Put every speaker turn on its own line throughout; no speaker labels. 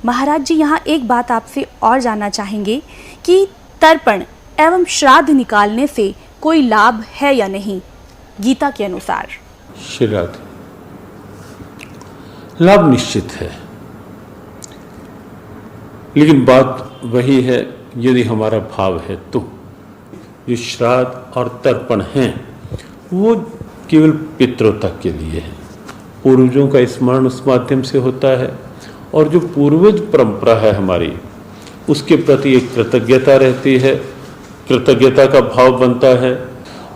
महाराज जी यहाँ एक बात आपसे और जानना चाहेंगे कि तर्पण एवं श्राद्ध निकालने से कोई लाभ है या नहीं गीता के अनुसार?
श्राद्ध लाभ निश्चित है, लेकिन बात वही है यदि हमारा भाव है तो। जो श्राद्ध और तर्पण हैं वो केवल पितरों तक के लिए है, पूर्वजों का स्मरण उस माध्यम से होता है और जो पूर्वज परंपरा है हमारी उसके प्रति एक कृतज्ञता रहती है, कृतज्ञता का भाव बनता है।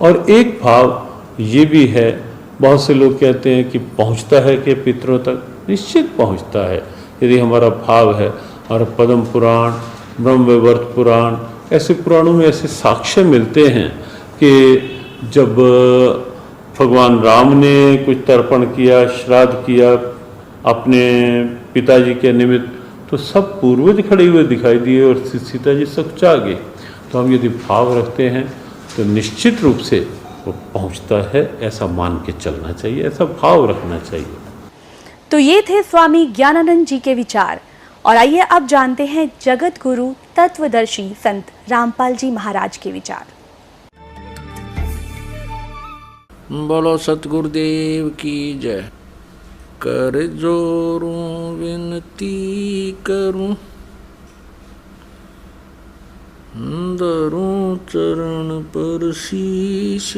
और एक भाव ये भी है, बहुत से लोग कहते हैं कि पहुंचता है कि पितरों तक, निश्चित पहुंचता है यदि हमारा भाव है। और पद्म पुराण, ब्रह्मवैवर्त पुराण, ऐसे पुराणों में ऐसे साक्ष्य मिलते हैं कि जब भगवान राम ने कुछ तर्पण किया, श्राद्ध किया अपने पिताजी के निमित्त, तो सब पूर्वज खड़े हुए दिखाई दिए और सीता जी सकुचा गए। तो हम यदि भाव रखते हैं तो निश्चित रूप से वो पहुंचता है, ऐसा मान के चलना चाहिए, ऐसा भाव रखना चाहिए।
तो ये थे स्वामी ज्ञानानंद जी के विचार। और आइए अब जानते हैं जगत गुरु तत्वदर्शी संत रामपाल जी महाराज के विचार।
बोलो सतगुरुदेव की जय। कर जोरूं विनती करूं, धरूं चरण पर शीश।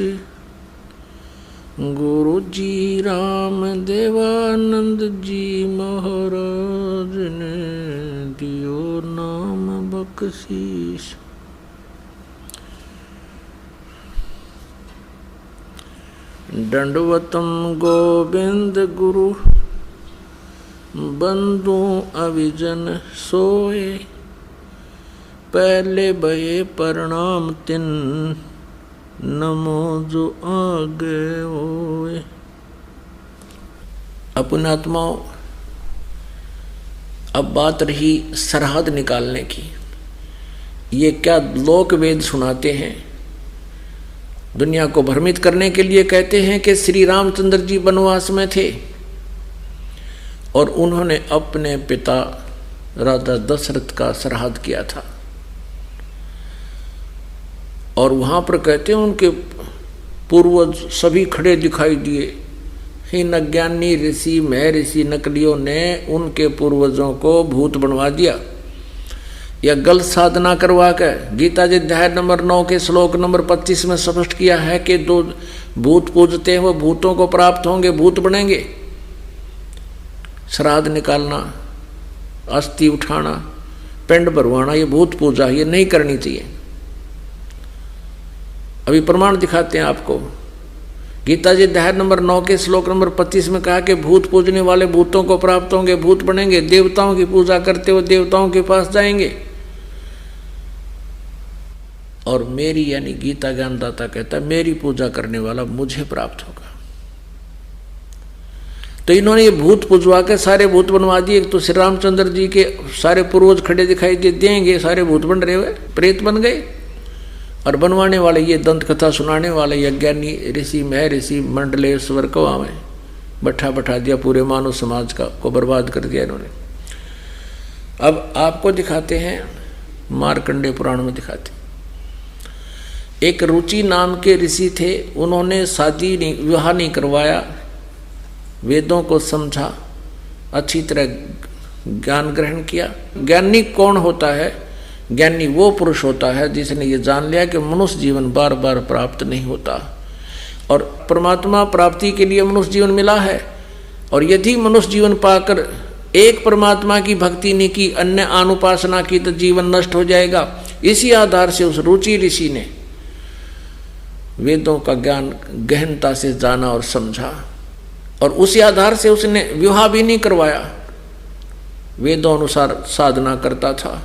गुरु जी राम देवानंद जी महाराज ने दियो नाम बख्शीश। दंडवतम गोविंद गुरु, बंधु अविजन सोए। पहले भये प्रणाम तिन, नमो जो आगे होए। अपने आत्माओं, अब बात रही सरहद निकालने की। ये क्या लोक वेद सुनाते हैं, दुनिया को भ्रमित करने के लिए कहते हैं कि श्री रामचंद्र जी वनवास में थे और उन्होंने अपने पिता राजा दशरथ का श्राद्ध किया था। और वहाँ पर कहते हैं उनके पूर्वज सभी खड़े दिखाई दिए। इन अज्ञानी ऋषि महर्षि नकलियों ने उनके पूर्वजों को भूत बनवा दिया या गलत साधना करवा कर। गीता जी अध्याय नंबर 9 के श्लोक नंबर 25 में स्पष्ट किया है कि दो भूत पूजते हैं वो भूतों को प्राप्त होंगे, भूत बनेंगे। श्राद्ध निकालना, अस्थि उठाना, पिंड भरवाना, ये भूत पूजा ये नहीं करनी चाहिए। अभी प्रमाण दिखाते हैं आपको। गीता जी अध्याय नंबर 9 के श्लोक नंबर 25 में कहा कि भूत पूजने वाले भूतों को प्राप्त होंगे, भूत बनेंगे। देवताओं की पूजा करते हुए देवताओं के पास जाएंगे। और मेरी यानी गीता ज्ञानदाता कहता है मेरी पूजा करने वाला मुझे प्राप्त होगा। तो इन्होंने ये भूत पूजवा के सारे भूत बनवा दिए। तो श्री रामचंद्र जी के सारे पूर्वज खड़े दिखाई देंगे, सारे भूत बन रहे हुए प्रेत बन गए। और बनवाने वाले ये दंत कथा सुनाने वाले अज्ञानी ऋषि महर्षि मंडलेश्वर को आवे बैठा दिया, पूरे मानव समाज को बर्बाद कर दिया इन्होंने। अब आपको दिखाते हैं, मार्कंडेय पुराण में दिखाते। एक रुचि नाम के ऋषि थे, उन्होंने शादी नहीं, विवाह नहीं करवाया, वेदों को समझा, अच्छी तरह ज्ञान ग्रहण किया। ज्ञानी कौन होता है? ज्ञानी वो पुरुष होता है जिसने ये जान लिया कि मनुष्य जीवन बार बार प्राप्त नहीं होता और परमात्मा प्राप्ति के लिए मनुष्य जीवन मिला है। और यदि मनुष्य जीवन पाकर एक परमात्मा की भक्ति नहीं की, अन्य अनुपासना की, तो जीवन नष्ट हो जाएगा। इसी आधार से उस रुचि ऋषि ने वेदों का ज्ञान गहनता से जाना और समझा और उसी आधार से उसने विवाह भी नहीं करवाया, वेदों अनुसार साधना करता था।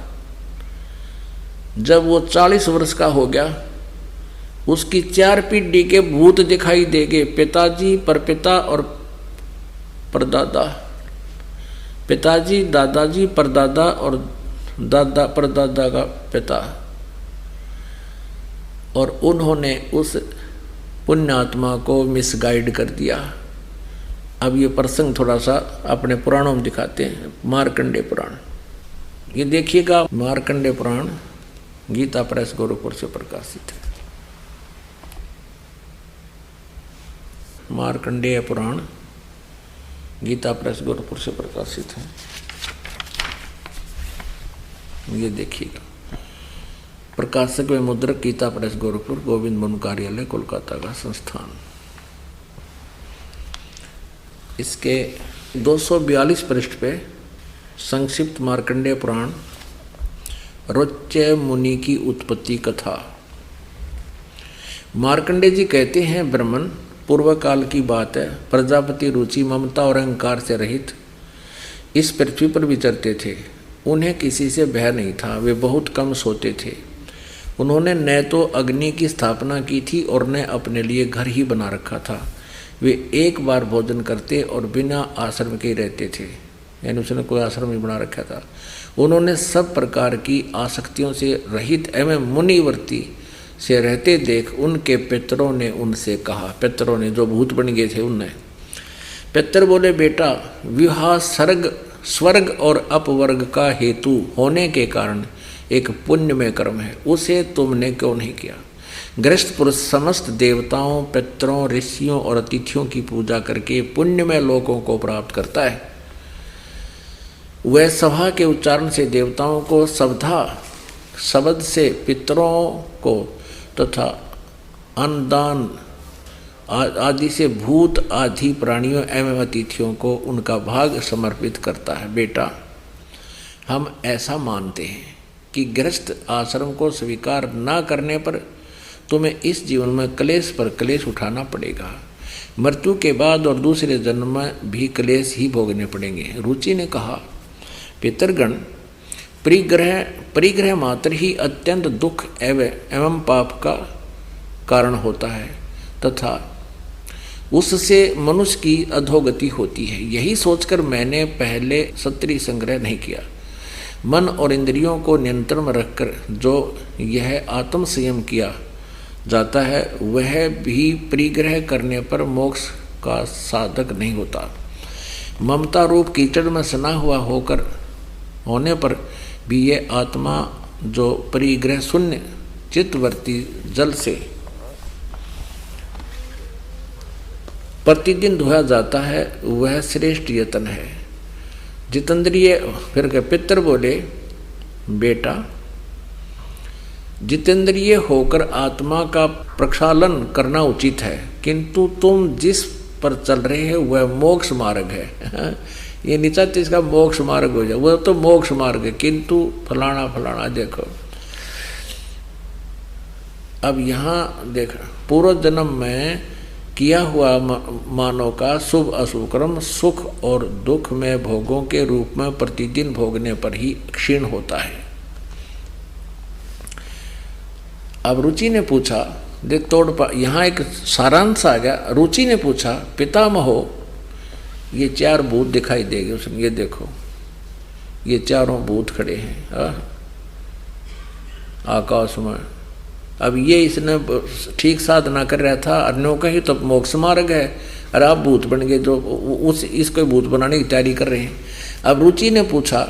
जब वो 40 वर्ष का हो गया, उसकी 4 पीढ़ी के भूत दिखाई देंगे, पिताजी, परपिता और परदादा। पिताजी, दादाजी, परदादा और दादा परदादा का पिता। और उन्होंने उस पुण्यात्मा को मिसगाइड कर दिया। अब ये प्रसंग थोड़ा सा अपने पुराणों में दिखाते हैं, मार्कंडेय पुराण। ये देखिएगा, मार्कंडेय पुराण गीता प्रेस गोरखपुर से प्रकाशित है। मार्कंडेय पुराण गीता प्रेस गोरखपुर से प्रकाशित है। ये देखिएगा, प्रकाशक व मुद्रक गीता प्रेस गोरखपुर, गोविंद वन कार्यालय कोलकाता का संस्थान। इसके 242 पृष्ठ पे संक्षिप्त मार्कंडेय पुराण रोच्य मुनि की उत्पत्ति कथा। मार्कंडेय जी कहते हैं, ब्रह्मन पूर्व काल की बात है, प्रजापति रुचि ममता और अहंकार से रहित इस पृथ्वी पर विचरते थे। उन्हें किसी से भय नहीं था, वे बहुत कम सोते थे। उन्होंने न तो अग्नि की स्थापना की थी और न अपने लिए घर ही बना रखा था। वे एक बार भोजन करते और बिना आश्रम के रहते थे, यानी उसने कोई आश्रम नहीं बना रखा था। उन्होंने सब प्रकार की आसक्तियों से रहित एवं मुनिवर्ती से रहते देख उनके पितरों ने उनसे कहा, पितरों ने जो भूत बन गए थे उनने, पितर बोले, बेटा विवाह स्वर्ग और अपवर्ग का हेतु होने के कारण एक पुण्यमय कर्म है, उसे तुमने क्यों नहीं किया। गृहस्थ पुरुष समस्त देवताओं, पितरों, ऋषियों और अतिथियों की पूजा करके पुण्यमय लोकों को प्राप्त करता है। वह सभा के उच्चारण से देवताओं को सवधा, शब्द से पितरों को तथा अन्नदान आदि से भूत आदि प्राणियों एवं अतिथियों को उनका भाग समर्पित करता है। बेटा, हम ऐसा मानते हैं कि गृहस्थ आश्रम को स्वीकार न करने पर तुम्हें इस जीवन में क्लेश पर क्लेश उठाना पड़ेगा। मृत्यु के बाद और दूसरे जन्म में भी क्लेश ही भोगने पड़ेंगे। रुचि ने कहा, पितरगण, परिग्रह मात्र ही अत्यंत दुख एवं पाप का कारण होता है तथा उससे मनुष्य की अधोगति होती है। यही सोचकर मैंने पहले क्षत्रिय संग्रह नहीं किया। मन और इंद्रियों को नियंत्रण में रखकर जो यह आत्म संयम किया जाता है, वह भी परिग्रह करने पर मोक्ष का साधक नहीं होता। ममता रूप कीचड़ में सना हुआ होने पर भी ये आत्मा जो परिग्रह शून्य चित्तवर्ती जल से प्रतिदिन धोया जाता है, वह श्रेष्ठ यतन है। जितेंद्रिय, फिर के पितर बोले, बेटा जितेंद्रिय होकर आत्मा का प्रक्षालन करना उचित है, किंतु तुम जिस पर चल रहे हो वह मोक्ष मार्ग है। ये नीचा इसका मोक्ष मार्ग हो जाए, वह तो मोक्ष मार्ग है, किंतु फलाना फलाना देखो। अब यहाँ देख, पूर्व जन्म में किया हुआ मानव का शुभ अशुभ कर्म सुख और दुख में भोगों के रूप में प्रतिदिन भोगने पर ही क्षीण होता है। अब रुचि ने पूछा, देख यहाँ एक सारांश आ गया। रुचि ने पूछा, पितामहो, ये चार भूत दिखाई देंगे उसमें, ये देखो ये चारों भूत खड़े हैं आकाश में। अब ये इसने ठीक साधना कर रहा था, अन्यों का ही तो मोक्ष मार्ग है, और आप भूत बन गए जो इसको भूत बनाने की तैयारी कर रहे हैं। अब रुचि ने पूछा,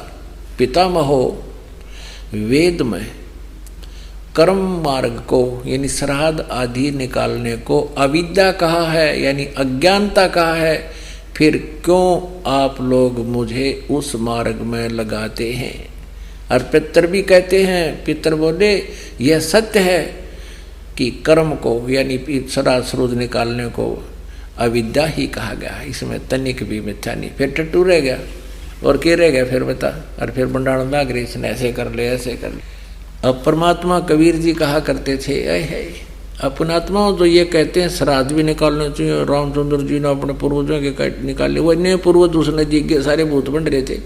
पितामहो, वेद में कर्म मार्ग को यानी श्राद्ध आदि निकालने को अविद्या कहा है, यानी अज्ञानता कहा है, फिर क्यों आप लोग मुझे उस मार्ग में लगाते हैं। और पितर भी कहते हैं, पितर बोले, यह सत्य है कि कर्म को यानी श्राद्ध श्रुद्ध निकालने को अविद्या ही कहा गया है, इसमें तनिक भी मिथ्या नहीं। फिर टट्टू रह गया और क्या रह गया फिर बता, और फिर बंडाण लाग रही, इसने ऐसे कर ले ऐसे कर ले। अब परमात्मा कबीर जी कहा करते थे, अपनात्मा जो ये कहते हैं श्राद्ध भी निकालने चाहिए, रामचंद्र जी ने अपने पूर्वजों के निकाले, वो इन्हें पूर्वज उसने जी के सारे भूत बन रहे थे।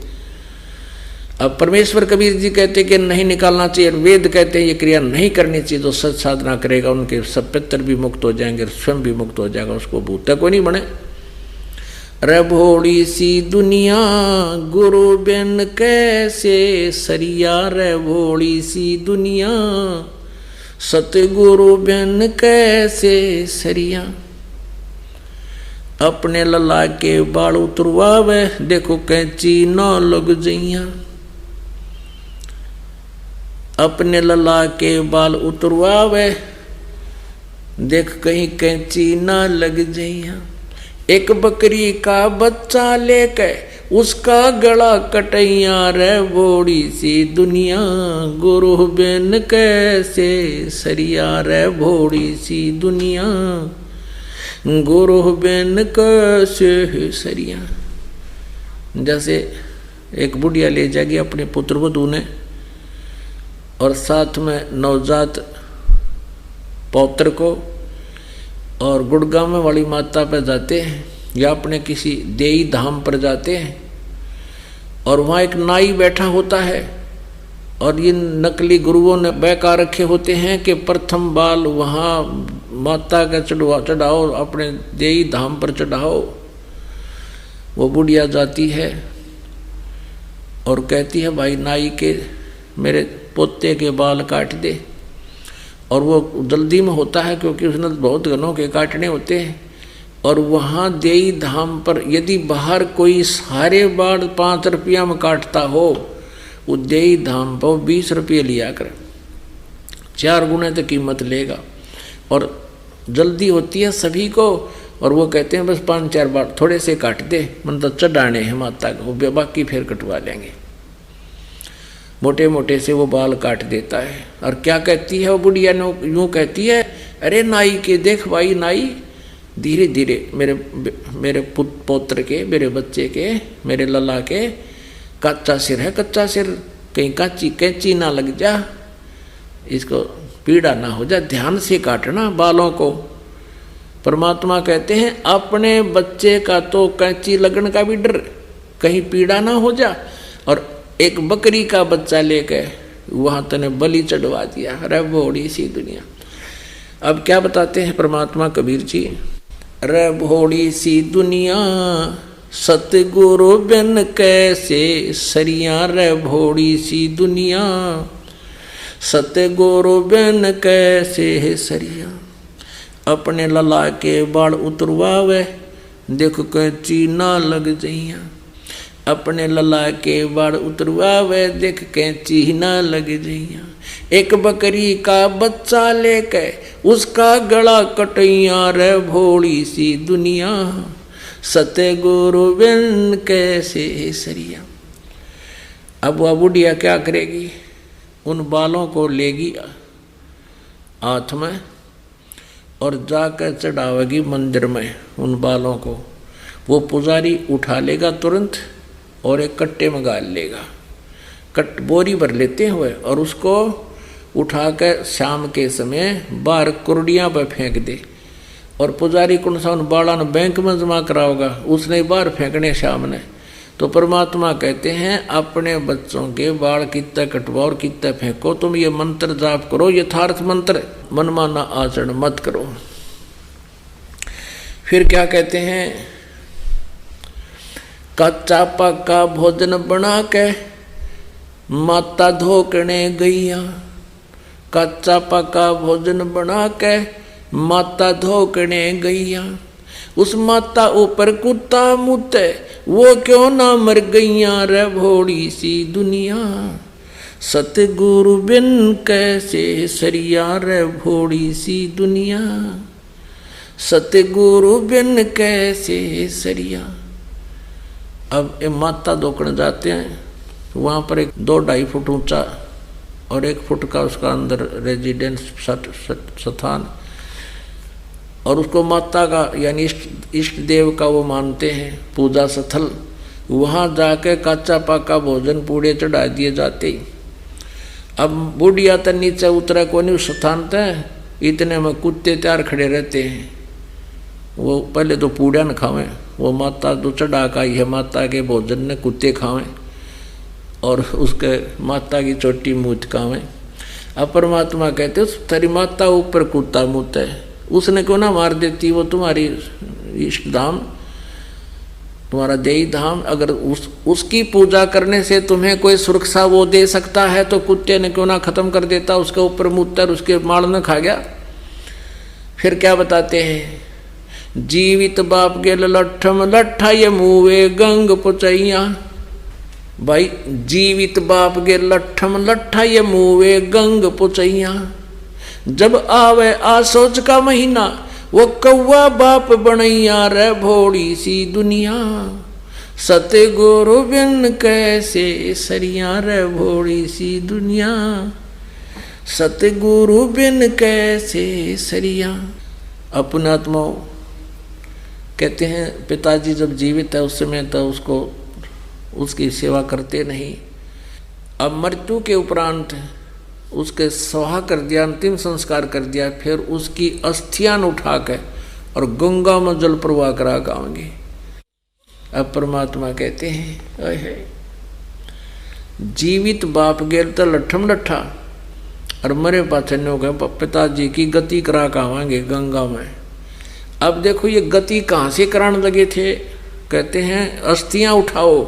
अब परमेश्वर कबीर जी कहते कि नहीं निकालना चाहिए, वेद कहते हैं ये क्रिया नहीं करनी चाहिए, जो सच साधना करेगा उनके सब पितर भी मुक्त हो जाएंगे, स्वयं भी मुक्त हो जाएगा, उसको भूत कोई नहीं बने। रे भोड़ी सी दुनिया गुरु बिन कैसे सरिया, रे भोड़ी सी दुनिया सतगुरु बिन कैसे सरिया। अपने लला के बाल उतरवावे, देखो कैंची न लग जइया। अपने लला के बाल उतरवावे, देख कहीं कैंची ना लग जइया। एक बकरी का बच्चा लेके उसका गला कटैया रे बोड़ी सी दुनिया, गुरु बेन कैसे सरिया रे भोड़ी सी दुनिया, गुरु बेन कैसे सरिया। जैसे एक बुढ़िया ले जाएगी अपने पुत्र वधू ने और साथ में नवजात पौत्र को, और गुड़गांव में वाली माता पर जाते हैं या अपने किसी देई धाम पर जाते हैं, और वहाँ एक नाई बैठा होता है और ये नकली गुरुओं ने बहका रखे होते हैं कि प्रथम बाल वहाँ माता का चढ़ाओ, अपने देई धाम पर चढ़ाओ। वो बुढ़िया जाती है और कहती है भाई नाई के मेरे पोते के बाल काट दे, और वो जल्दी में होता है क्योंकि उसने बहुत घनों के काटने होते हैं। और वहाँ देई धाम पर यदि बाहर कोई सारे बाल 5 रुपया में काटता हो, वो देई धाम पर 20 रुपये लिया कर, 4 गुने तो कीमत लेगा, और जल्दी होती है सभी को। और वो कहते हैं बस 5-4 बाल थोड़े से काट दे, मतलब चढ़ाने हैं माता को, वो बाकी फिर कटवा लेंगे। मोटे मोटे से वो बाल काट देता है। और क्या कहती है वो बुढ़िया ने, यूँ कहती है, अरे नाई के देख भाई नाई, धीरे धीरे मेरे पौत्र के, मेरे बच्चे के, मेरे लला के कच्चा सिर है, कच्चा सिर, कहीं काची कैंची ना लग जा, इसको पीड़ा ना हो जा, ध्यान से काटना बालों को। परमात्मा कहते हैं अपने बच्चे का तो कैंची लगन का भी डर, कहीं पीड़ा ना हो जा, और एक बकरी का बच्चा लेके वहां तने बलि चढ़वा दिया, अरे भोड़ी सी दुनिया। अब क्या बताते हैं परमात्मा कबीर जी, अरे भोड़ी सी दुनिया सतगुरु बिन कैसे सरिया, रे भोड़ी सी दुनिया सतगुरु बिन कैसे सरिया। अपने लला के बाल उतरवावे, देख कैंची ना लग जइया। अपने लला के बाल उतरवावे, देख कैंची ना लग जइया। एक बकरी का बच्चा लेके उसका गला कटैया, रे भोड़ी सी दुनिया सतगुरु बिन कैसे सरिया। अब वह बुढ़िया क्या करेगी, उन बालों को लेगी हाथ में और जाकर चढ़ावेगी मंदिर में उन बालों को। वो पुजारी उठा लेगा तुरंत और एक कट्टे में गाल लेगा, बोरी भर लेते हुए, और उसको उठाकर शाम के समय बाहर कुर्डियाँ पर फेंक दे। और पुजारी कौन सा उन बाड़ा ने बैंक में जमा कराओगा, उसने बाहर फेंकने शाम ने। तो परमात्मा कहते हैं अपने बच्चों के बाल कितने कटवाओ और कितने फेंको, तुम ये मंत्र जाप करो, यथार्थ मंत्र, मनमाना आचरण मत करो। फिर क्या कहते हैं, कच्चा पक्का भोजन बना के माता धोकने गईया। कच्चा पक्का भोजन बना के माता धोकने गईया। उस माता ऊपर कुत्ता मुते, वो क्यों ना मर गईया, रे भोड़ी सी दुनिया सतगुरु बिन कैसे सरिया, रे भोड़ी सी दुनिया सतगुरु बिन कैसे सरिया। अब ये माता धोकने जाते हैं, वहाँ पर एक 2-2.5 फुट ऊंचा और 1 फुट का उसका अंदर रेजिडेंस स्थान, और उसको माता का यानी इष्ट देव का वो मानते हैं पूजा स्थल। वहाँ जाके कच्चा पक्का भोजन पूड़े चढ़ा दिए जाते। अब बुढ़िया तो नीचे उतरा को नहीं उस स्थान तक, इतने में कुत्ते तैयार खड़े रहते हैं। वो पहले तो पूड़ा न खावें, वो माता तो चढ़ा का ही है, माता के भोजन ने कुत्ते खावें और उसके माता की चोटी मूत खावें। अब परमात्मा कहते उस तेरी माता ऊपर कुत्ता मुँत है, उसने क्यों ना मार देती, वो तुम्हारी इष्ट धाम, तुम्हारा देई धाम। अगर उसकी पूजा करने से तुम्हें कोई सुरक्षा वो दे सकता है तो कुत्ते ने क्यों ना खत्म कर देता, उसके ऊपर मूत्र उसके माल न खा गया। फिर क्या बताते हैं, जीवित बाप के लट्ठम लट्ठा ये मुँहे गंग पुचैया। भाई जीवित बाप गे लट्ठम लट्ठा ये मुवे गंग पुचैया। जब आवे आसोच का महीना वो कौवा बाप बनैया रे भोड़ी सी दुनिया। सतगुरु बिन कैसे सरिया रे भोड़ी सी दुनिया। सतगुरु बिन कैसे सरिया। अपना आत्मा कहते हैं पिताजी जब जीवित है उस समय तो उसको उसकी सेवा करते नहीं। अब मृत्यु के उपरांत उसके स्वाहा कर दिया, अंतिम संस्कार कर दिया, फिर उसकी अस्थियां उठा कर और गंगा में जल प्रवाह करा गाएंगे। अब परमात्मा कहते हैं अहे जीवित बाप गेल तो लट्ठम लट्ठा और मरे पाचन्यों के पिताजी की गति करा कावांगे गंगा में। अब देखो ये गति कहाँ से कराने लगे थे, कहते हैं अस्थियां उठाओ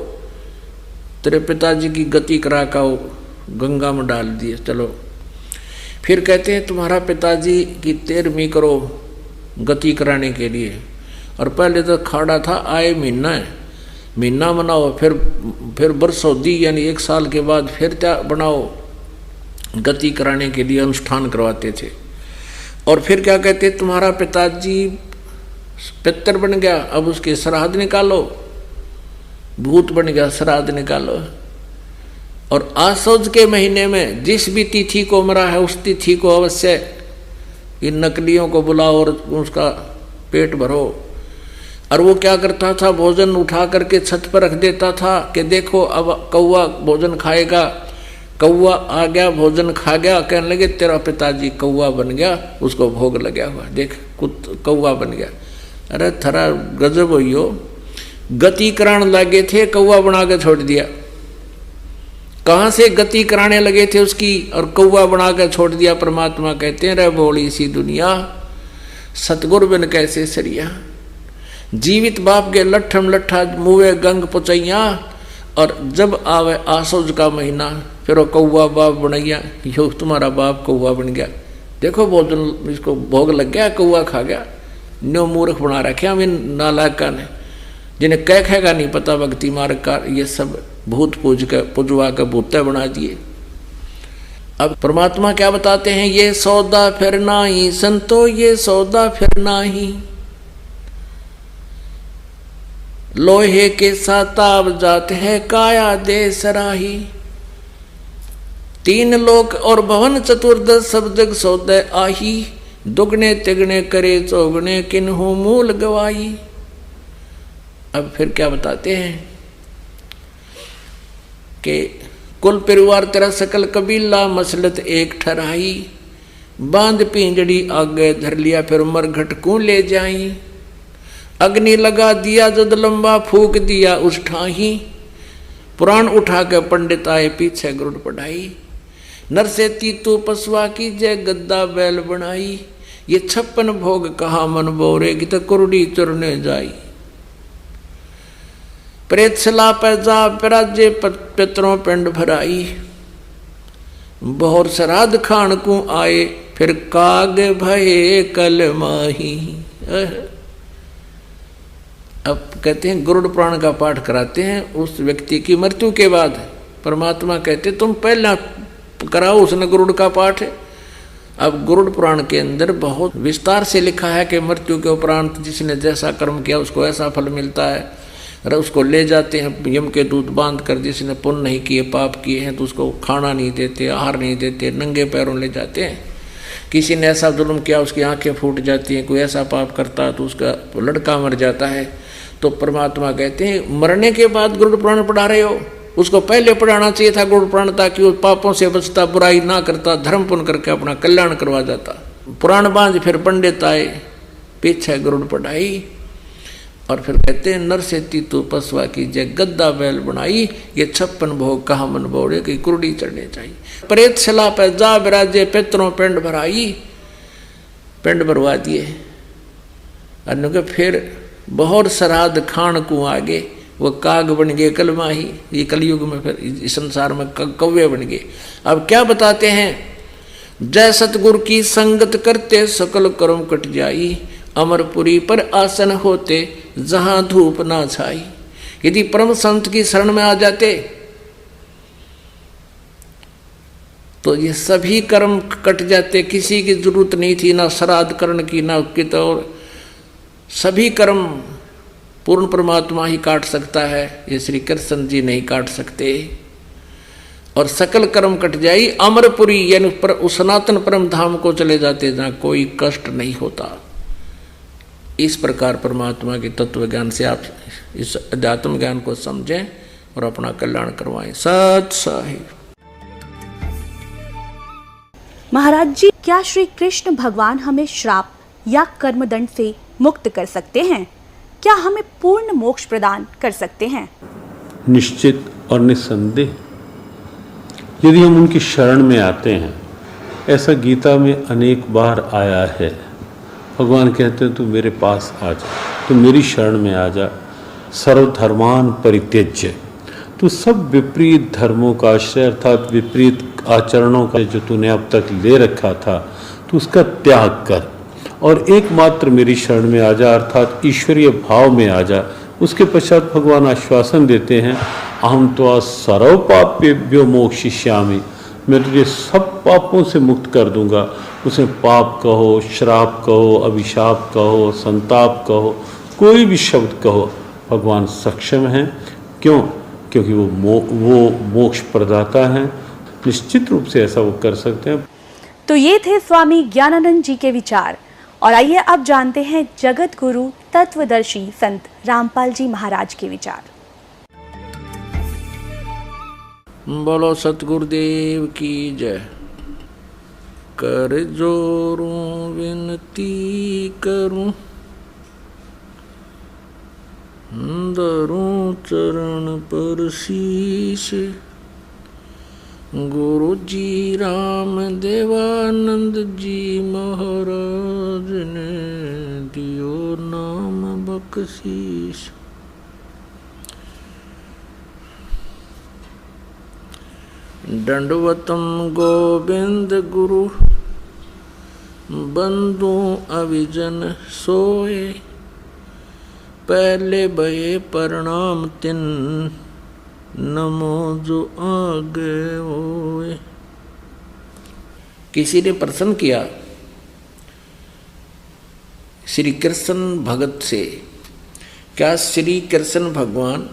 तेरे पिताजी की गति करा का गंगा में डाल दिए। चलो फिर कहते हैं तुम्हारा पिताजी की 13वीं करो गति कराने के लिए। और पहले तो खाड़ा था आए महीना बनाओ, फिर बरसौदी यानी 1 साल के बाद फिर क्या बनाओ गति कराने के लिए अनुष्ठान करवाते थे। और फिर क्या कहते तुम्हारा पिताजी पितर बन गया, अब उसके श्राद्ध निकालो, भूत बन गया श्राद्ध निकालो। और आसोज के महीने में जिस भी तिथि को मरा है उस तिथि को अवश्य इन नकलियों को बुलाओ और उसका पेट भरो। और वो क्या करता था, भोजन उठा करके छत पर रख देता था कि देखो अब कौवा भोजन खाएगा। कौवा आ गया, भोजन खा गया, कहने लगे तेरा पिताजी कौवा बन गया, उसको भोग लगा हुआ, देख कौवा बन गया। अरे थरा गजब हो, गति कराने लगे थे, कौवा बना के छोड़ दिया। कहाँ से गति कराने लगे थे उसकी और कौवा बना के छोड़ दिया। परमात्मा कहते हैं रे भोली सी दुनिया, सतगुरु बिन कैसे सरिया। जीवित बाप के लट्ठम लट्ठा मुँहे गंग पुचैया। और जब आवे आसोज का महीना फिर वो कौवा बाप बनैया, यो तुम्हारा बाप कौवा बन गया। देखो भोजन इसको भोग लग गया, कौवा खा गया। न्यो मूर्ख बना रखे हम इन नालायका ने, जिन्हें कह का नहीं पता भक्ति मार्ग का, ये सब भूत पूजवा कर भूते बना दिए। अब परमात्मा क्या बताते हैं, ये सौदा फिर नाही संतो, ये सौदा फिर नाही। लोहे के साताब जात है काया दे सराही। 3 लोक और भवन चतुर्दश सब जग सौदे आही। दुगने तिगने करे चौगने किन्हू मूल गवाई। अब फिर क्या बताते हैं कि कुल परिवार तेरा सकल कबीला मसलत एक ठहराई। बांध पिंजड़ी आगे धर लिया फिर मरघट को ले जाई। अग्नि लगा दिया जद लंबा फूक दिया उस ठाही। पुराण उठा के पंडित आए पीछे गुरुड़ पढ़ाई। नर से तीतू पसवा की जय गद्दा बैल बनाई। ये 56 भोग कहा मन बोरे की तो कुरडी चुरने जाई। प्रेत सला पैजा पराजे पितरों पिंड भराई। बहुर श्राद्ध खान को आए फिर काग भये कल माही। अब कहते हैं गरुड़ पुराण का पाठ कराते हैं उस व्यक्ति की मृत्यु के बाद। परमात्मा कहते तुम पहला कराओ उसने गरुड़ का पाठ। अब गरुड़ पुराण के अंदर बहुत विस्तार से लिखा है कि मृत्यु के उपरांत जिसने जैसा कर्म किया उसको ऐसा फल मिलता है। और उसको ले जाते हैं यम के दूत बांध कर। जिसने पुण्य नहीं किए पाप किए हैं तो उसको खाना नहीं देते, आहार नहीं देते, नंगे पैरों ले जाते हैं। किसी ने ऐसा जुल्म किया उसकी आंखें फूट जाती हैं, कोई ऐसा पाप करता है तो उसका लड़का मर जाता है। तो परमात्मा कहते हैं मरने के बाद गरुड़ पुराण पढ़ा रहे हो, उसको पहले पढ़ाना चाहिए था गरुड़ पुराण, ताकि वो पापों से बचता, बुराई ना करता, धर्म पुण्य करके अपना कल्याण करवा जाता। पुराण बांध फिर पंडित आए पीछे गरुड़ पढ़ाई। और फिर कहते हैं नर से तीतू पसवा की जय गद्दा बैल बनाई। ये 56 भोग कहा मन बोड़े की कुरडी चढ़ने चाहिए। प्रेत सला पे जा विराजे पितरों पिंड भराई। पिंड भरवा दिए। और फिर बहुत श्राद्ध खान को आगे वो काग बन गए कलमाही। ये कलयुग में फिर इस संसार में कौवे बन गए। अब क्या बताते हैं, जय सतगुरु की संगत करते सकल कर्म कट जाई। अमरपुरी पर आसन होते जहां धूप ना छाई। यदि परम संत की शरण में आ जाते तो ये सभी कर्म कट जाते, किसी की जरूरत नहीं थी ना श्राद्ध करण की ना की, तो सभी कर्म पूर्ण परमात्मा ही काट सकता है, ये श्री कृष्ण जी नहीं काट सकते। और सकल कर्म कट जाई, अमरपुरी यानी उस सनातन परम धाम को चले जाते जहाँ कोई कष्ट नहीं होता। इस प्रकार परमात्मा के तत्व ज्ञान से आप इस अध्यात्म ज्ञान को समझें और अपना कल्याण करवाएं। सत साहिब।
महाराज जी, क्या श्री कृष्ण भगवान हमें श्राप या कर्मदंड से मुक्त कर सकते हैं? क्या हमें पूर्ण मोक्ष प्रदान कर सकते हैं?
निश्चित और निस्संदेह, यदि हम उनकी शरण में आते हैं। ऐसा गीता में अनेक बार आया है। भगवान कहते हैं तू मेरे पास आ जा, तू मेरी शरण में आ जा। सर्वधर्मान परित्यज्य, तू सब विपरीत धर्मों का आश्रय अर्थात विपरीत आचरणों का जो तूने अब तक ले रखा था, तू उसका त्याग कर और एकमात्र मेरी शरण में आ जा अर्थात ईश्वरीय भाव में आ जा। उसके पश्चात भगवान आश्वासन देते हैं, अहम त्वा सर्व पापेभ्यो मोक्षयिष्यामि, मैं तुझे सब पापों से मुक्त कर दूंगा। उसे पाप कहो, श्राप कहो, अभिशाप कहो, संताप कहो, कोई भी शब्द कहो, भगवान सक्षम हैं। क्यों? क्योंकि वो मोक्ष प्रदाता हैं। निश्चित रूप से ऐसा वो कर सकते हैं।
तो ये थे स्वामी ज्ञानानंद जी के विचार। और आइए अब जानते हैं जगत गुरु तत्वदर्शी संत रामपाल जी महाराज के विचार।
बोलो सतगुरुदेव की जय। कर जोरूं विनती करूं, धरूं चरण पर शीश, गुरु जी राम देवानंद जी महाराज ने दियो नाम बख्शीश। दंडवतम गोविंद गुरु, बंधु अविजन सोए, पहले भये प्रणाम तिन, नमो जो आगे होए। किसी ने प्रश्न किया श्री कृष्ण भगत से, क्या श्री कृष्ण भगवान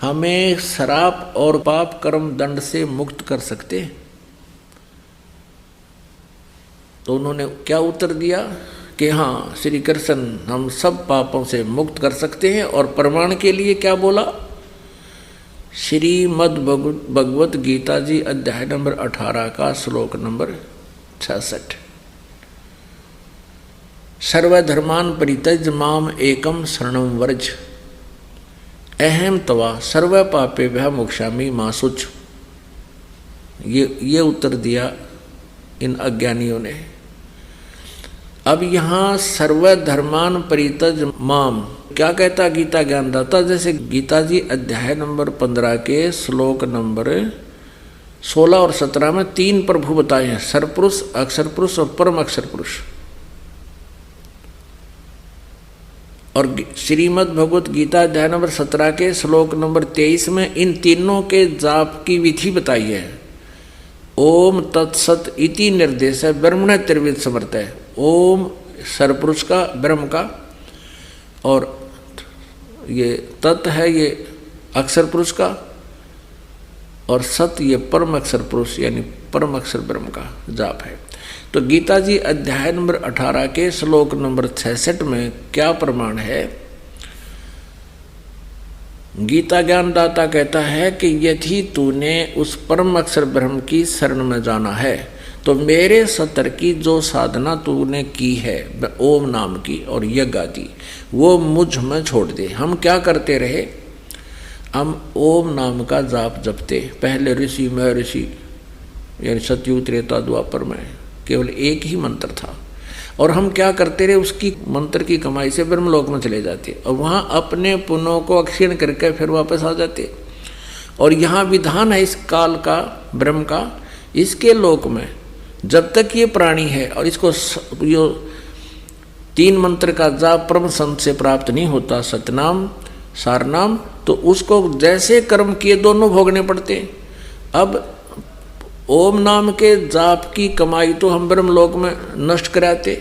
हमें श्राप और पाप कर्म दंड से मुक्त कर सकते हैं? तो उन्होंने क्या उत्तर दिया कि हाँ, श्री कृष्ण हम सब पापों से मुक्त कर सकते हैं। और प्रमाण के लिए क्या बोला? श्रीमद् भगवत गीता जी अध्याय नंबर 18 का श्लोक नंबर 66। सर्वधर्मान परित्यज माम एकम शरणम व्रज, अहम तवा सर्व पापेभ्यः मोक्षामि मा शुच। ये उत्तर दिया इन अज्ञानियों ने। अब यहाँ सर्वधर्मान परित्यज माम क्या कहता गीता ज्ञानदाता? जैसे गीता जी अध्याय नंबर 15 के श्लोक नंबर 16 और 17 में 3 प्रभु बताए हैं, सरपुरुष, अक्षर पुरुष और परम अक्षर पुरुष। और श्रीमद् भगवत गीता अध्याय नंबर 17 के श्लोक नंबर 23 में इन तीनों के जाप की विधि बताई है। ओम तत्सत इति निर्देश है, ब्रह्मण त्रिविध समर्थ है। ओम सरपुरुष का, ब्रह्म का, और ये तत् है ये अक्षर पुरुष का, और सत ये परम अक्षर पुरुष यानी परम अक्षर ब्रह्म का जाप है। तो गीता जी अध्याय नंबर 18 के श्लोक नंबर 66 में क्या प्रमाण है? गीता ज्ञानदाता कहता है कि यदि तूने उस परम अक्षर ब्रह्म की शरण में जाना है तो मेरे सतर की जो साधना तूने की है ओम नाम की और यज्ञ आदि, वो मुझ में छोड़ दे। हम क्या करते रहे? हम ओम नाम का जाप जपते। पहले ऋषि में ऋषि यानी सतयुग त्रेता द्वापर में केवल एक ही मंत्र था, और हम क्या करते रहे? उसकी मंत्र की कमाई से ब्रह्मलोक में चले जाते और वहाँ अपने पुण्यों को अक्षीण करके फिर वापस आ जाते। और यहाँ विधान है इस काल का, ब्रह्म का, इसके लोक में जब तक ये प्राणी है और इसको यो 3 मंत्र का जाप परम संत से प्राप्त नहीं होता, सतनाम सारनाम, तो उसको जैसे कर्म किए दोनों भोगने पड़ते। अब ओम नाम के जाप की कमाई तो हम ब्रह्मलोक में नष्ट कराते,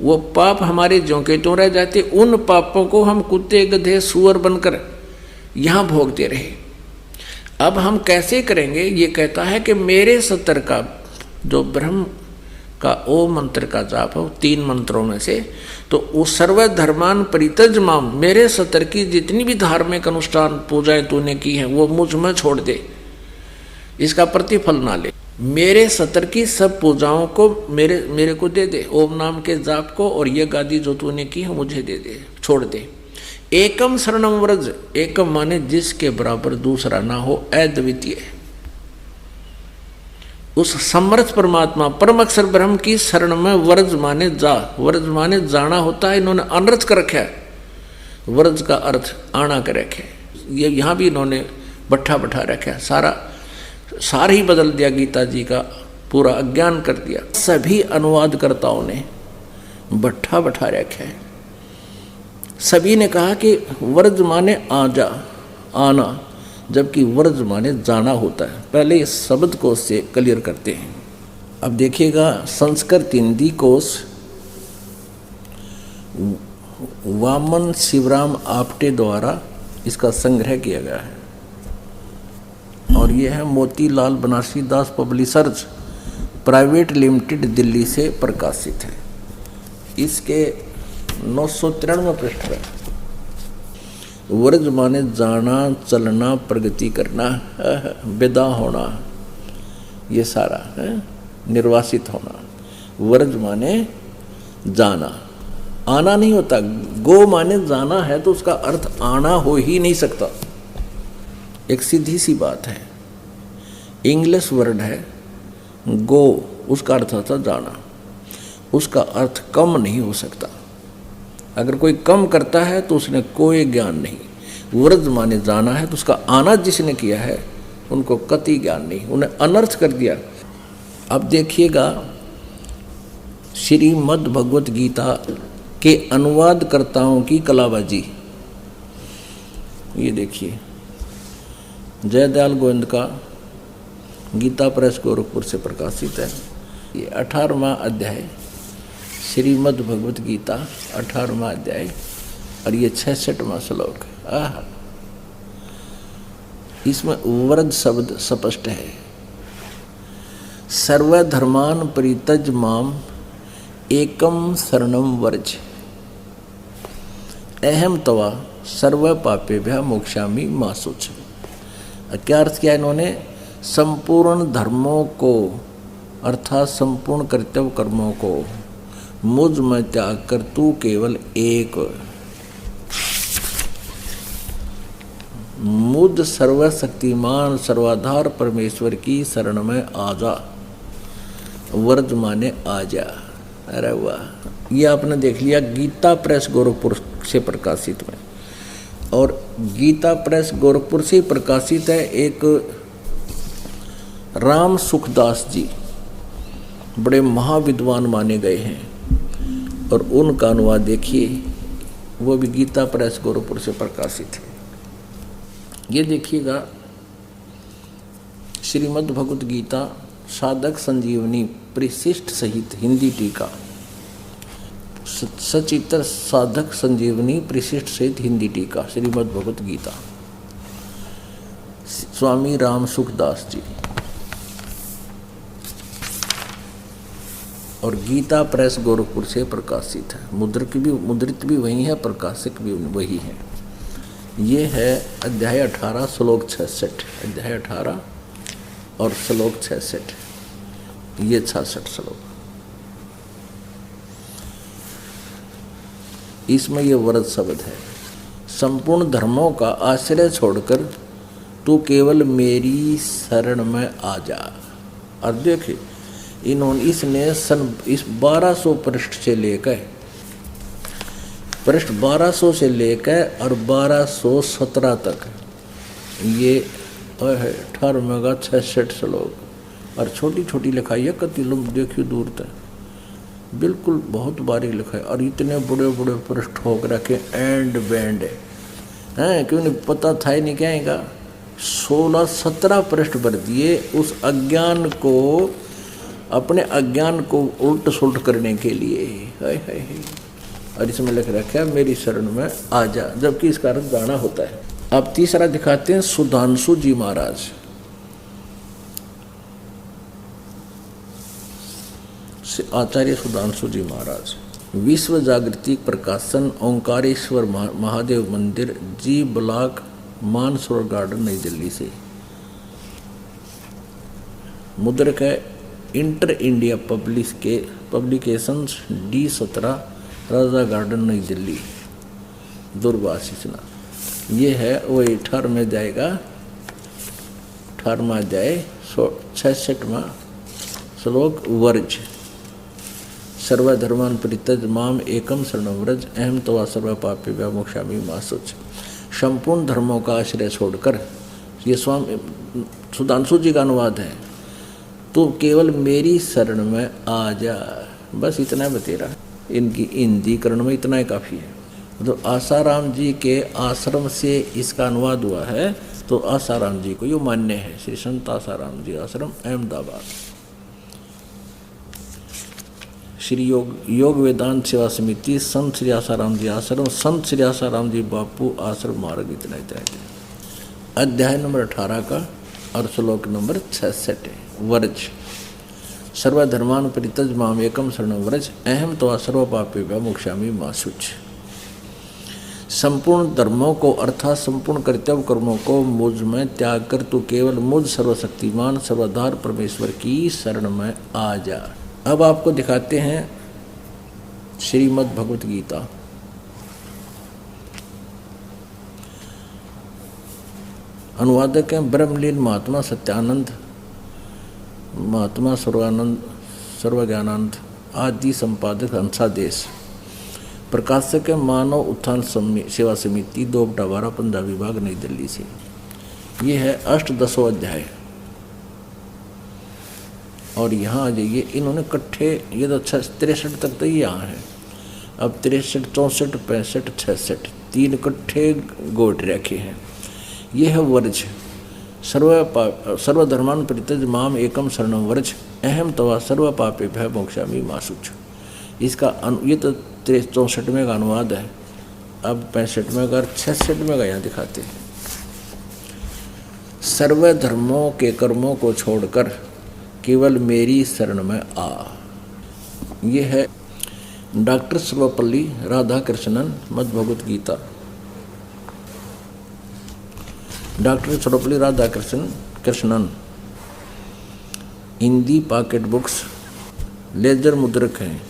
वो पाप हमारे ज्यों के त्यों रह जाते। उन पापों को हम कुत्ते गधे सुअर बनकर यहाँ भोगते रहे। अब हम कैसे करेंगे? ये कहता है कि मेरे सतर का जो ब्रह्म का ओम मंत्र का जाप हो, 3 मंत्रों में से, तो वो सर्वधर्मान परित्यज माम, मेरे सतर की जितनी भी धार्मिक अनुष्ठान पूजाएं तूने की हैं वो मुझ में छोड़ दे, इसका प्रतिफल ना ले। मेरे सतर की सब पूजाओं को मेरे को दे दे, ओम नाम के जाप को, और ये गादी जो तूने की है मुझे दे दे, छोड़ दे। एकम शरणम व्रज, एकम माने जिसके बराबर दूसरा ना हो, अद्वितीय, उस समर्थ परमात्मा परम अक्षर ब्रह्म की शरण में व्रज माने जा, व्रज माने जाना होता है। इन्होंने अनर्थ कर रखा है, व्रज का अर्थ आना कर रखे, ये यहाँ भी इन्होंने बैठा रखा है, सारा ही बदल दिया, गीता जी का पूरा अज्ञान कर दिया। सभी अनुवादकर्ताओं ने बैठा रखा है। सभी ने कहा कि व्रज माने आ जा, आना, जबकि व्रज माने जाना होता है। पहले इस शब्द कोश से क्लियर करते हैं। अब देखिएगा, संस्कृत हिंदी कोश वामन शिवराम आप्टे द्वारा इसका संग्रह किया गया है, और यह है मोतीलाल बनारसी दास पब्लिशर्स प्राइवेट लिमिटेड, दिल्ली से प्रकाशित है। इसके 993 पृष्ठ है। व्रज माने जाना, चलना, प्रगति करना, विदा होना, ये सारा है, निर्वासित होना। व्रज माने जाना, आना नहीं होता। गो माने जाना है तो उसका अर्थ आना हो ही नहीं सकता। एक सीधी सी बात है, इंग्लिश वर्ड है गो, उसका अर्थ होता जाना, उसका अर्थ कम नहीं हो सकता। अगर कोई कम करता है तो उसने कोई ज्ञान नहीं। व्रज माने जाना है तो उसका आना जिसने किया है उनको कति ज्ञान नहीं, उन्हें अनर्थ कर दिया। अब देखिएगा, श्रीमद् भगवत गीता के अनुवादकर्ताओं की कलाबाजी। ये देखिए, जयदयाल गोविंद का गीता प्रेस गोरखपुर से प्रकाशित है। ये 18वां अध्याय, श्रीमद् भगवत गीता 18वां अध्याय, और ये 66वां श्लोक। इसमें व्रज शब्द स्पष्ट है। सर्वधर्मान परित्यज माम एकम शरणम व्रज, अहम तवा सर्व पापेभ्यः मोक्षामि मा शुच। क्या अर्थ किया इन्होंने? संपूर्ण धर्मों को अर्थात संपूर्ण कर्तव्य कर्मों को मुझ में त्याग कर तू केवल एक मुझ सर्वशक्तिमान सर्वाधार परमेश्वर की शरण में आ जा। व्रज माने आ जा। अरे वाह, ये आपने देख लिया गीता प्रेस गोरखपुर से प्रकाशित में। और गीता प्रेस गोरखपुर से प्रकाशित है एक राम सुखदास जी, बड़े महाविद्वान माने गए हैं, और उनका अनुवाद देखिए, वो भी गीता प्रेस गोरखपुर से प्रकाशित है। ये देखिएगा, श्रीमद् भगवत गीता साधक संजीवनी परिशिष्ट सहित हिंदी टीका, सचित्र साधक संजीवनी परिशिष्ट सहित हिंदी टीका, श्रीमद् भगवत गीता, स्वामी राम सुखदास जी। और गीता प्रेस गोरखपुर से प्रकाशित है। मुद्रित भी वही है, प्रकाशक भी वही है। ये है अध्याय 18 श्लोक 66, अध्याय 18 और श्लोक 66, ये 66 श्लोक। इसमें ये व्रत शब्द है। संपूर्ण धर्मों का आश्रय छोड़कर तू केवल मेरी शरण में आ जा। और देखिए, इसने इस 1200 पृष्ठ से लेकर पृष्ठ 1200 से लेकर और 1217 तक ये 18 66 श्लोक, और छोटी छोटी लिखाई है, कति लोग देखिए दूर तक, बिल्कुल बहुत बारीक लिखा है। और इतने बड़े बड़े पृष्ठ होकर रखे, एंड बैंड है, क्यों नहीं पता था ही नहीं कहेगा। 16-17 पृष्ठ भर दिए उस अज्ञान को, अपने अज्ञान को उल्ट सुलट करने के लिए। हाय हाय हाय। और इसमें लिख रखा है मेरी शरण में आ जा, जबकि इसका अर्थ जाना होता है। अब तीसरा दिखाते हैं सुधांशु जी महाराज। आचार्य सुधांशु जी महाराज, विश्व जागृति प्रकाशन, ओंकारेश्वर महादेव मंदिर, जी ब्लॉक, मानसरोवर गार्डन, नई दिल्ली से। मुद्रक है इंटर इंडिया पब्लिकेशंस, D17, राजा गार्डन, नई दिल्ली, दुर्वासिसना। ये है वो 18 में जाएगा, 18वां अध्याय 66वां श्लोक, वर्ज। सर्वधर्मान् परित्यज्य माम एकम शरणं व्रज, अहम त्वा सर्व पापेभ्यो मोक्षयामि मा शुच। संपूर्ण धर्मों का आश्रय छोड़कर, ये स्वामी सुधांशु जी का अनुवाद है, तो केवल मेरी शरण में आ जा। बस इतना बतेरा, इनकी हिंदीकरण में इतना ही काफ़ी है। तो आसाराम जी के आश्रम से इसका अनुवाद हुआ है, तो आसाराम जी को यो मान्य है। श्री संत आसाराम जी आश्रम, अहमदाबाद। श्री योग वेदांत सेवा समिति, संत श्री आसाराम जी आश्रम, संत श्री आसाराम जी बापू आश्रम मार्ग, इतना इतना। अध्याय नंबर 18 का और श्लोक नंबर 66 है, वर्ज। सर्वधर्मान् परित्यज्य माम एकम शरणं व्रज, अहम त्वा सर्व पापेभ्यो मोक्षयामि मा शुच। संपूर्ण धर्मों को अर्थात संपूर्ण कर्तव्य कर्मों को मुझ में त्याग कर तू केवल मुझ सर्वशक्तिमान सर्वाधार परमेश्वर की शरण में आ जा। अब आपको दिखाते हैं श्रीमद् भगवत गीता। अनुवादक हैं ब्रह्मलीन महात्मा सत्यानंद, महात्मा सर्वानंद, सर्वज्ञानंद आदि, संपादक हंसादेश। प्रकाशक है मानव उत्थान सेवा समिति, 2/12, पंजाब विभाग, नई दिल्ली से। ये है 8-10वां अध्याय। और यहाँ आ जाइए, इन्होंने इकट्ठे, ये तो 63 तक तो यहाँ है। अब 63, 64, 65, 66 तीन इकट्ठे गोट रखे हैं। ये है वर्ज। सर्वधर्मान् परित्यज्य माम एकम शरणं व्रज, अहम त्वा सर्व पापेभ्यो मोक्षयामि मा शुच। इसका ये तो 64वें का अनुवाद है। अब 65वें का, 66वें का यहाँ दिखाते हैं। सर्व धर्मों के कर्मों को छोड़कर केवल मेरी शरण में आ। ये है doctor Sarvepalli Radhakrishnan, Madbhagavat Gita. Doctor Sarvepalli Radhakrishnan, Hindi pocket books, laser मुद्रक हैं।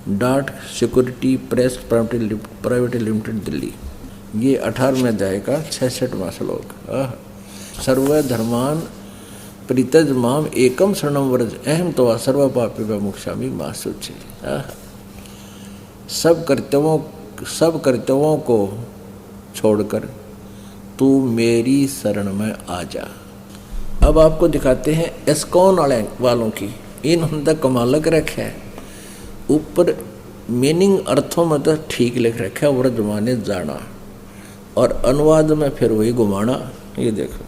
डाट security press private limited, Delhi. ये 18वें अध्याय का 66वां श्लोक। सर्वधर्मान् परित्यज्य माम एकम शरणं व्रज, अहम त्वा सर्व पापेभ्यो मोक्षयामि मा शुच। सब कर्तव्यों को छोड़कर तू मेरी शरण में आ जा। अब आपको दिखाते हैं एस्कॉन वालों की। इन्होंने तो कमाल कर रखा है। ऊपर मीनिंग अर्थों में तो ठीक लिख रखा है, व्रज माने जाना, और अनुवाद में फिर वही घुमाना। ये देखो,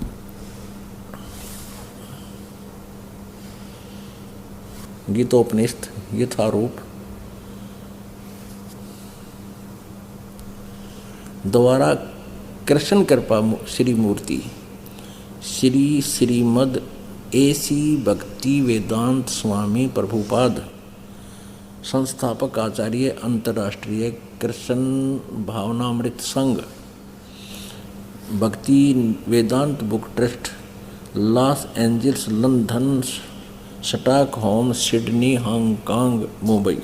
गीतोपनिषद यथारूप, द्वारा कृष्ण कृपा श्री मूर्ति, श्रीमद AC भक्ति वेदांत स्वामी प्रभुपाद, संस्थापक आचार्य, अंतर्राष्ट्रीय Krishna Bhavanamrita Sangh, Bhaktivedanta book trust, Los Angeles, London, Stockholm, Sydney, Hong Kong, Mumbai.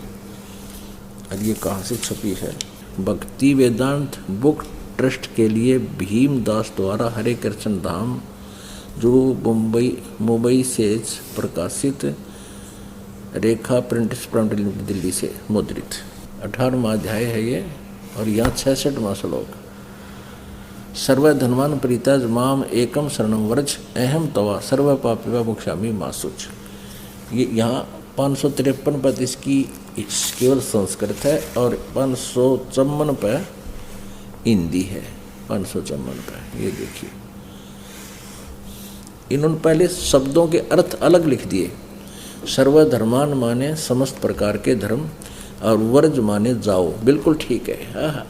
और ये कहाँ से छपी है? भक्ति वेदांत बुक ट्रस्ट के लिए भीमदास द्वारा हरे कृष्ण धाम, जो मुंबई से प्रकाशित, रेखा प्रिंट्स प्राइवेट लिमिटेड, दिल्ली से मुद्रित। 18वां अध्याय है ये। और यहाँ 66वां श्लोक। सर्वधर्मान् परित्यज्य माम एकम शरणं व्रज, अहम त्वा सर्व पापेभ्यो मोक्षयामि मा शुच। ये यहाँ 553 पद इसकी केवल संस्कृत है और 554 पर हिंदी है। 554 का। ये देखिए, इन्होंने पहले शब्दों के अर्थ अलग लिख दिए। सर्वधर्मान माने समस्त प्रकार के धर्म, और वर्ज माने जाओ। बिल्कुल ठीक है। हाँ,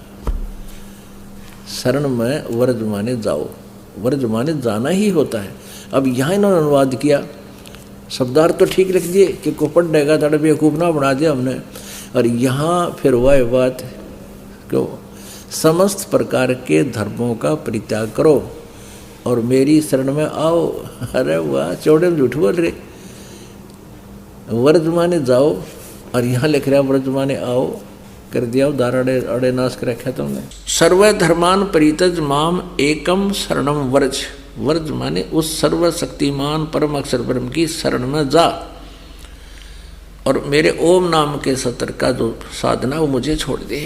शरण में वर्ज माने जाओ, वर्ज माने जाना ही होता है। अब यहाँ इन्होंने अनुवाद किया, शब्दार्थ तो ठीक लिख दिए कि कोपट डेगा तड़ बेवकूफ ना बना दिया हमने। और यहाँ फिर वह बात क्यों, समस्त प्रकार के धर्मों का परित्याग करो और मेरी शरण में आओ। अरे वाह, चौड़े में झूठ बोल रहे। वर्ज माने जाओ, और यहाँ लिख रहा वर्ज माने आओ, कर दिया उदार अड़े नाश कर रखा तुमने। सर्वधर्मान परितज माम एकम शरणम वर्ज। वर्ज माने उस सर्वशक्तिमान परम अक्षर ब्रह्म की शरण में जा, और मेरे ओम नाम के सत्र का जो साधना वो मुझे छोड़ दे।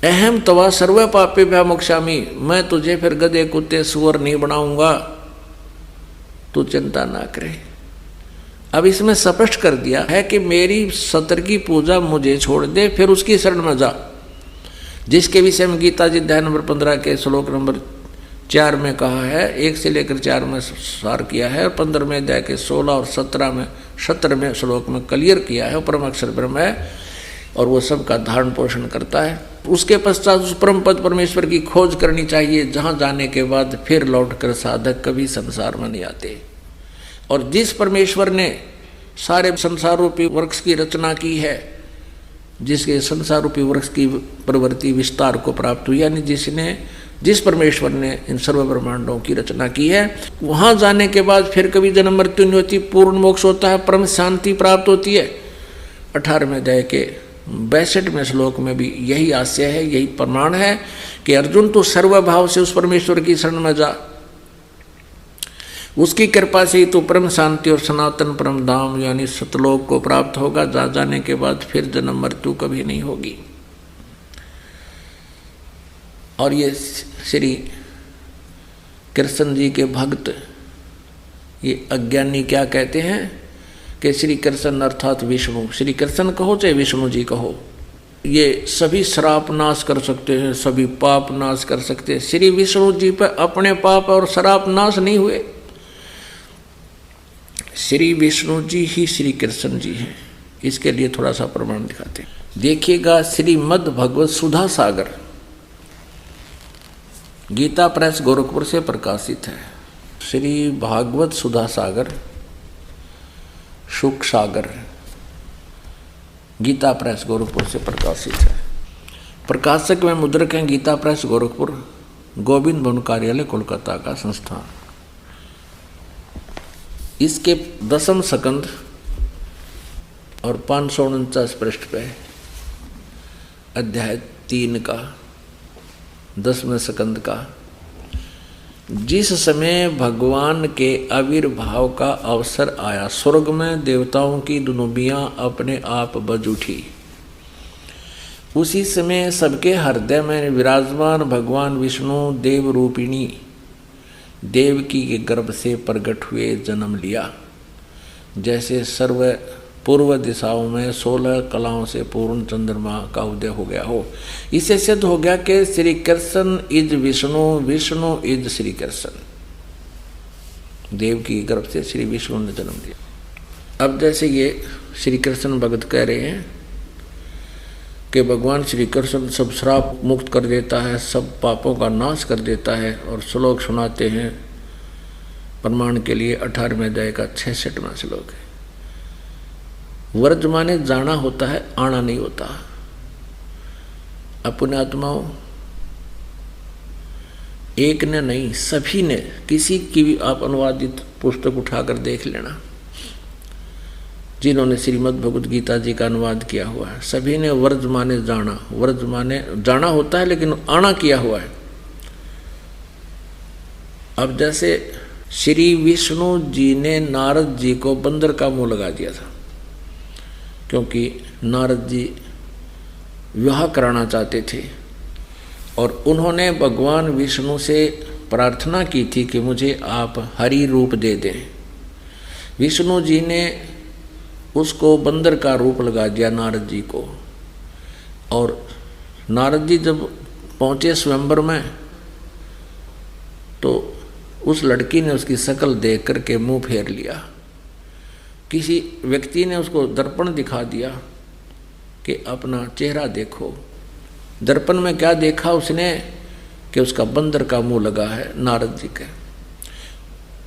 अहम तवा सर्व पापे भ्या मोक्षामी। मैं तुझे फिर गधे कुत्ते सुअर नहीं बनाऊंगा, तू चिंता ना करे। अब इसमें स्पष्ट कर दिया है कि मेरी सत्र की पूजा मुझे छोड़ दे, फिर उसकी शरण में जा, जिसके विषय में गीता जी अध्याय नंबर 15 के श्लोक नंबर 4 में कहा है। 1 से लेकर 4 में सार किया है, 15वें अध्याय के 16 और 17वें श्लोक में क्लियर किया है। परम अक्षर ब्रह्म है और वो सबका धारण पोषण करता है। उसके पश्चात उस परम पद परमेश्वर की खोज करनी चाहिए, जहाँ जाने के बाद फिर लौटकर साधक कभी संसार में नहीं आते। और जिस परमेश्वर ने सारे संसार रूपी वृक्ष की रचना की है, जिसके संसार रूपी वृक्ष की प्रवृत्ति विस्तार को प्राप्त हुई, यानी जिस परमेश्वर ने इन सर्व ब्रह्मांडों की रचना की है, वहाँ जाने के बाद फिर कभी जन्म मृत्यु नहीं होती, पूर्ण मोक्ष होता है, परम शांति प्राप्त होती है। 18वें अध्याय के 62वें श्लोक में भी यही आशय है, यही प्रमाण है कि अर्जुन तो सर्वभाव से उस परमेश्वर की शरण में जा, उसकी कृपा से ही तो परम शांति और सनातन परम धाम यानी सतलोक को प्राप्त होगा। जा जाने के बाद फिर जन्म मृत्यु कभी नहीं होगी। और ये श्री कृष्ण जी के भक्त, ये अज्ञानी क्या कहते हैं कि श्री कृष्ण अर्थात विष्णु, श्री कृष्ण कहो चाहे विष्णु जी कहो, ये सभी श्राप नाश कर सकते हैं, सभी पाप नाश कर सकते हैं। श्री विष्णु जी पर अपने पाप और श्राप नाश नहीं हुए। श्री विष्णु जी ही श्री कृष्ण जी हैं। इसके लिए थोड़ा सा प्रमाण दिखाते हैं। देखिएगा, श्रीमद् भगवत सुधा सागर गीता प्रेस गोरखपुर से प्रकाशित है। श्री भागवत सुधा सागर सुख सागर गीता प्रेस गोरखपुर से प्रकाशित है। प्रकाशक में मुद्रक हैं गीता प्रेस गोरखपुर, गोविंद भवन कार्यालय कोलकाता का संस्थान। इसके 10वें स्कंद और 549 पृष्ठ पे अध्याय 3 का 10वें स्कंद का, जिस समय भगवान के आविर्भाव का अवसर आया, स्वर्ग में देवताओं की दुनुबियां अपने आप बज उठी। उसी समय सबके हृदय में विराजमान भगवान विष्णु देव रूपिणी देवकी के गर्भ से प्रकट हुए जन्म लिया। जैसे सर्व पूर्व दिशाओं में 16 कलाओं से पूर्ण चंद्रमा का उदय हो गया हो। इससे सिद्ध हो गया कि श्री कृष्ण इज विष्णु, विष्णु इज श्री कृष्ण। देव की गर्भ से श्री विष्णु ने जन्म लिया। अब जैसे ये श्री कृष्ण भगत कह रहे हैं कि भगवान श्री कृष्ण सब श्राप मुक्त कर देता है, सब पापों का नाश कर देता है, और श्लोक सुनाते हैं प्रमाण के लिए। 18वें अध्याय का 66वां श्लोक है। वर्ज माने जाना होता है, आना नहीं होता। अपने आत्माओं, एक ने नहीं सभी ने, किसी की भी आप अनुवादित पुस्तक उठाकर देख लेना, जिन्होंने श्रीमद् भगवद गीता जी का अनुवाद किया हुआ है, सभी ने वर्ज माने जाना, वर्ज माने जाना होता है लेकिन आना किया हुआ है। अब जैसे श्री विष्णु जी ने नारद जी को बंदर का मुंह लगा दिया था, क्योंकि नारद जी विवाह कराना चाहते थे और उन्होंने भगवान विष्णु से प्रार्थना की थी कि मुझे आप हरि रूप दे दें। विष्णु जी ने उसको बंदर का रूप लगा दिया नारद जी को, और नारद जी जब पहुंचे स्वयंवर में तो उस लड़की ने उसकी शक्ल देख करके मुंह फेर लिया। किसी व्यक्ति ने उसको दर्पण दिखा दिया कि अपना चेहरा देखो। दर्पण में क्या देखा उसने कि उसका बंदर का मुंह लगा है नारद जी के।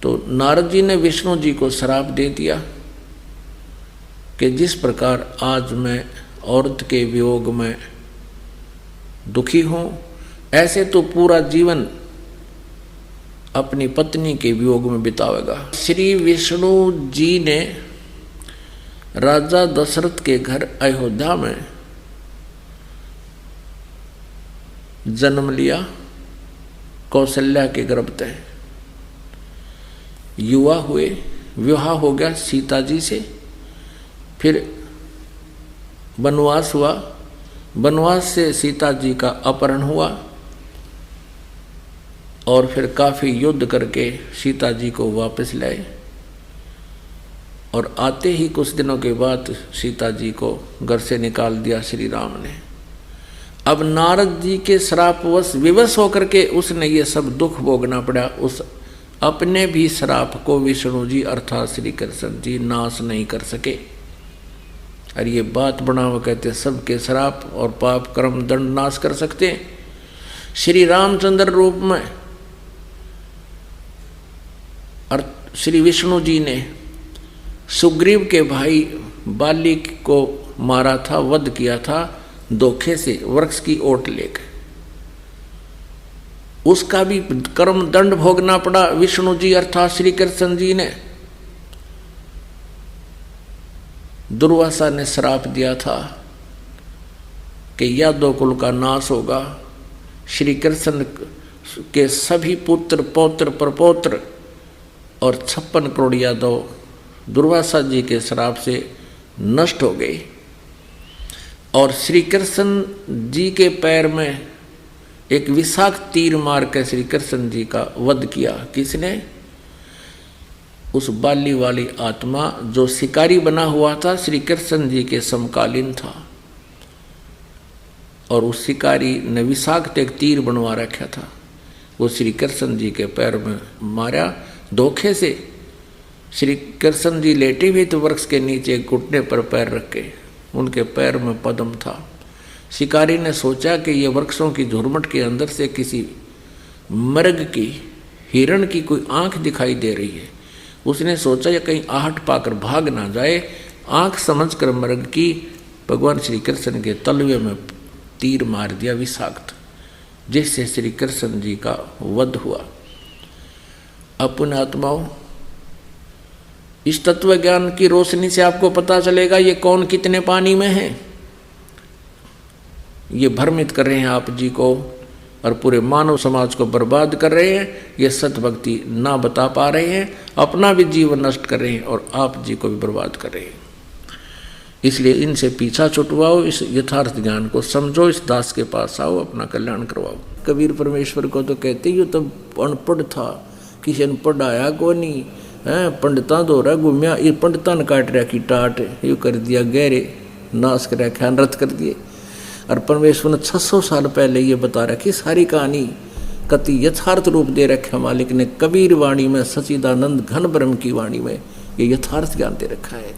तो नारद जी ने विष्णु जी को श्राप दे दिया कि जिस प्रकार आज मैं औरत के वियोग में दुखी हूँ, ऐसे तो पूरा जीवन अपनी पत्नी के वियोग में बितावेगा। श्री विष्णु जी ने राजा दशरथ के घर अयोध्या में जन्म लिया, कौशल्या के गर्भ तय। युवा हुए, विवाह हो गया सीता जी से, फिर वनवास हुआ, वनवास से सीता जी का अपहरण हुआ और फिर काफ़ी युद्ध करके सीता जी को वापस लाए और आते ही कुछ दिनों के बाद सीता जी को घर से निकाल दिया श्री राम ने। अब नारद जी के श्रापवश विवश होकर के उसने ये सब दुख भोगना पड़ा। उस अपने भी श्राप को विष्णु जी अर्थात श्री कृष्ण जी नाश नहीं कर सके। और ये बात बनाओ कहते सबके श्राप और पाप कर्म दंड नाश कर सकते। श्री रामचंद्र रूप में और श्री विष्णु जी ने सुग्रीव के भाई बाली को मारा था, वध किया था धोखे से वृक्ष की ओट लेकर। उसका भी कर्म दंड भोगना पड़ा विष्णु जी अर्थात श्री कृष्ण जी ने। दुर्वासा ने श्राप दिया था कि यादव कुल का नाश होगा। श्री कृष्ण के सभी पुत्र पौत्र प्रपौत्र और 56 करोड़ यादव दुर्वासा जी के श्राप से नष्ट हो गए। और श्री कृष्ण जी के पैर में एक विषाक्त तीर मार के श्री कृष्ण जी का वध किया। किसने? उस बाली वाली आत्मा जो शिकारी बना हुआ था, श्री कृष्ण जी के समकालीन था और उस शिकारी ने विषाक्त एक तीर बनवा रखा था। वो श्री कृष्ण जी के पैर में मारा धोखे से। श्री कृष्ण जी लेटे हुए थे वृक्ष के नीचे, घुटने पर पैर रख के, उनके पैर में पद्म था। शिकारी ने सोचा कि ये वृक्षों की झुरमुट के अंदर से किसी मृग की, हिरण की कोई आंख दिखाई दे रही है। उसने सोचा ये कहीं आहट पाकर भाग ना जाए। आंख समझकर मृग की भगवान श्री कृष्ण के तलवे में तीर मार दिया विषाक्त, जिससे श्री कृष्ण जी का वध हुआ। अपने आत्माओं, इस तत्व ज्ञान की रोशनी से आपको पता चलेगा ये कौन कितने पानी में है। ये भ्रमित कर रहे हैं आप जी को और पूरे मानव समाज को बर्बाद कर रहे हैं। ये सत्य भक्ति ना बता पा रहे हैं, अपना भी जीवन नष्ट कर रहे हैं और आप जी को भी बर्बाद कर रहे हैं। इसलिए इनसे पीछा छुटवाओ, इस यथार्थ ज्ञान को समझो, इस दास के पास आओ, अपना कल्याण करवाओ। कबीर परमेश्वर को तो कहते ही तो अनपढ़ था, किसी ने पढ़ाया को नहीं है, पंडिता दोहरा घूमिया, ये पंडिता ने काट रहा की टाट, ये कर दिया गहरे, नाश कर रखा, नृत कर दिए। और परमेश्वर ने 600 साल पहले ये बता रखी सारी कहानी, कति यथार्थ रूप दे रखा मालिक ने कबीर वाणी में, सच्चिदानंद घन ब्रह्म की वाणी में ये यथार्थ ज्ञान दे रखा है।